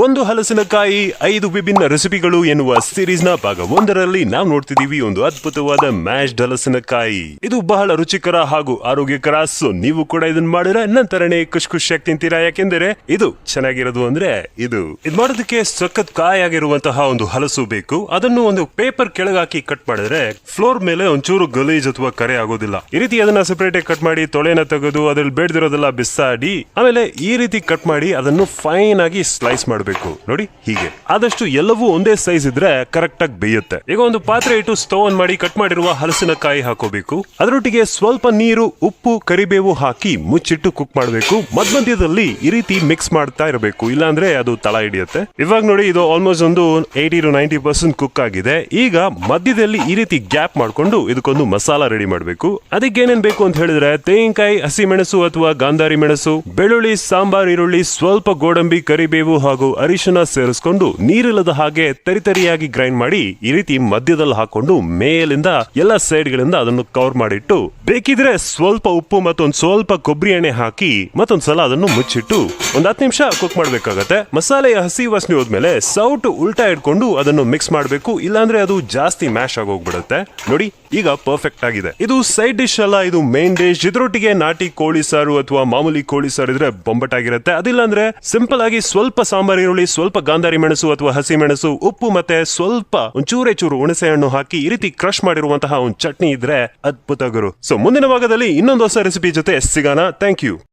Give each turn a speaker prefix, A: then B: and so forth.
A: ಒಂದು ಹಲಸಿನಕಾಯಿ 5 ವಿಭಿನ್ನ ರೆಸಿಪಿಗಳು ಎನ್ನುವ ಸೀರೀಸ್ ನ ಭಾಗ 1ರಲ್ಲಿ ನಾವು ನೋಡ್ತಿದೀವಿ ಒಂದು ಅದ್ಭುತವಾದ ಮ್ಯಾಶ್ಡ್ ಹಲಸಿನಕಾಯಿ. ಇದು ಬಹಳ ರುಚಿಕರ ಹಾಗೂ ಆರೋಗ್ಯಕರ. ಸೊ ನೀವು ಕೂಡ ಇದನ್ನ ಮಾಡಿದ್ರೆ ನಂತರನೇ ಖುಷಿಯಾಗಿ ತಿಂತೀರಾ. ಯಾಕೆಂದ್ರೆ ಇದು ಚೆನ್ನಾಗಿರೋದು ಅಂದ್ರೆ ಇದು ಮಾಡೋದಕ್ಕೆ ಸಖತ್ ಕಾಯಾಗಿರುವಂತಹ ಒಂದು ಹಲಸು ಬೇಕು. ಅದನ್ನು ಒಂದು ಪೇಪರ್ ಕೆಳಗಾಕಿ ಕಟ್ ಮಾಡಿದ್ರೆ ಫ್ಲೋರ್ ಮೇಲೆ ಒಂಚೂರು ಗಲೀಜ್ ಅಥವಾ ಕರೆ ಆಗೋದಿಲ್ಲ. ಈ ರೀತಿ ಅದನ್ನ ಸೆಪರೇಟ್ ಆಗಿ ಕಟ್ ಮಾಡಿ ತೊಳೆನ ತೆಗೆದು ಅದ್ರಲ್ಲಿ ಬೇಡದಿರೋದೆಲ್ಲ ಬಿಸಾಡಿ ಆಮೇಲೆ ಈ ರೀತಿ ಕಟ್ ಮಾಡಿ ಅದನ್ನು ಫೈನ್ ಆಗಿ ಸ್ಲೈಸ್ ಮಾಡಬೇಕು. ನೋಡಿ ಹೀಗೆ ಆದಷ್ಟು ಎಲ್ಲವೂ ಒಂದೇ ಸೈಜ್ ಇದ್ರೆ ಕರೆಕ್ಟ್ ಆಗಿ ಬೇಯುತ್ತೆ. ಈಗ ಒಂದು ಪಾತ್ರೆ ಇಟ್ಟು ಸ್ಟವ್ ಆನ್ ಮಾಡಿ ಕಟ್ ಮಾಡಿರುವ ಹಲಸಿನಕಾಯಿ ಹಾಕೋಬೇಕು. ಅದರೊಟ್ಟಿಗೆ ಸ್ವಲ್ಪ ನೀರು, ಉಪ್ಪು, ಕರಿಬೇವು ಹಾಕಿ ಮುಚ್ಚಿಟ್ಟು ಕುಕ್ ಮಾಡಬೇಕು. ಮಧ್ಯದಲ್ಲಿ ಈ ರೀತಿ ಮಿಕ್ಸ್ ಮಾಡ್ತಾ ಇರಬೇಕು, ಇಲ್ಲಾಂದ್ರೆ ಅದು ತಳ ಹಿಡಿಯುತ್ತೆ. ಇವಾಗ ನೋಡಿ ಇದು ಆಲ್ಮೋಸ್ಟ್ ಒಂದು 80 to 90% ಕುಕ್ ಆಗಿದೆ. ಈಗ ಮಧ್ಯದಲ್ಲಿ ಈ ರೀತಿ ಗ್ಯಾಪ್ ಮಾಡ್ಕೊಂಡು ಇದಕ್ಕೊಂದು ಮಸಾಲಾ ರೆಡಿ ಮಾಡಬೇಕು. ಅದಕ್ಕೆ ಏನೇನ್ ಬೇಕು ಅಂತ ಹೇಳಿದ್ರೆ ತೆಂಗಿನಕಾಯಿ, ಹಸಿ ಮೆಣಸು ಅಥವಾ ಗಾಂಧಾರಿ ಮೆಣಸು, ಬೆಳ್ಳುಳ್ಳಿ, ಸಾಂಬಾರ್ ಈರುಳ್ಳಿ, ಸ್ವಲ್ಪ ಗೋಡಂಬಿ, ಕರಿಬೇವು ಹಾಗೂ ಅರಿಶಿನ ಸೇರಿಸ್ಕೊಂಡು ನೀರಿಲ್ಲದ ಹಾಗೆ ತರಿತರಿಯಾಗಿ ಗ್ರೈಂಡ್ ಮಾಡಿ ಈ ರೀತಿ ಮಧ್ಯದಲ್ಲಿ ಹಾಕೊಂಡು ಮೇಲಿಂದ ಎಲ್ಲ ಸೈಡ್ ಗಳಿಂದ ಅದನ್ನು ಕವರ್ ಮಾಡಿಟ್ಟು ಬೇಕಿದ್ರೆ ಸ್ವಲ್ಪ ಉಪ್ಪು ಮತ್ತೊಂದು ಸ್ವಲ್ಪ ಕೊಬ್ಬರಿ ಎಣ್ಣೆ ಹಾಕಿ ಮತ್ತೊಂದ್ಸಲ ಅದನ್ನು ಮುಚ್ಚಿಟ್ಟು ಒಂದ್ 10 ನಿಮಿಷ ಕುಕ್ ಮಾಡ್ಬೇಕಾಗತ್ತೆ. ಮಸಾಲೆಯ ಹಸಿ ವಾಸನೆ ಹೋದ್ಮೇಲೆ ಸೌಟು ಉಲ್ಟಾ ಇಟ್ಕೊಂಡು ಅದನ್ನು ಮಿಕ್ಸ್ ಮಾಡಬೇಕು, ಇಲ್ಲಾಂದ್ರೆ ಅದು ಜಾಸ್ತಿ ಮ್ಯಾಶ್ ಆಗೋಗ್ಬಿಡುತ್ತೆ. ನೋಡಿ ಈಗ ಪರ್ಫೆಕ್ಟ್ ಆಗಿದೆ. ಇದು ಸೈಡ್ ಡಿಶ್ ಅಲ್ಲ, ಇದು ಮೇನ್ ಡಿಶ್. ಇದರೊಟ್ಟಿಗೆ ನಾಟಿ ಕೋಳಿ ಸಾರು ಅಥವಾ ಮಾಮೂಲಿ ಕೋಳಿ ಸಾರು ಇದ್ರೆ ಬೊಂಬಟಾಗಿರುತ್ತೆ. ಅದಿಲ್ಲ ಅಂದ್ರೆ ಸಿಂಪಲ್ ಆಗಿ ಸ್ವಲ್ಪ ಸಾಂಬಾರ್ ಈರುಳ್ಳಿ, ಸ್ವಲ್ಪ ಗಾಂಧಾರಿ ಮೆಣಸು ಅಥವಾ ಹಸಿ ಮೆಣಸು, ಉಪ್ಪು ಮತ್ತೆ ಸ್ವಲ್ಪ ಒಂಚೂರೇ ಚೂರು ಹುಣಸೆ ಹಣ್ಣು ಹಾಕಿ ಈ ರೀತಿ ಕ್ರಶ್ ಮಾಡಿರುವಂತಹ ಒಂದು ಚಟ್ನಿ ಇದ್ರೆ ಅದ್ಭುತ ಗುರು. ಸೊ ಮುಂದಿನ ಭಾಗದಲ್ಲಿ ಇನ್ನೊಂದು ಹೊಸ ರೆಸಿಪಿ ಜೊತೆ ಸಿಗೋಣ. Thank you.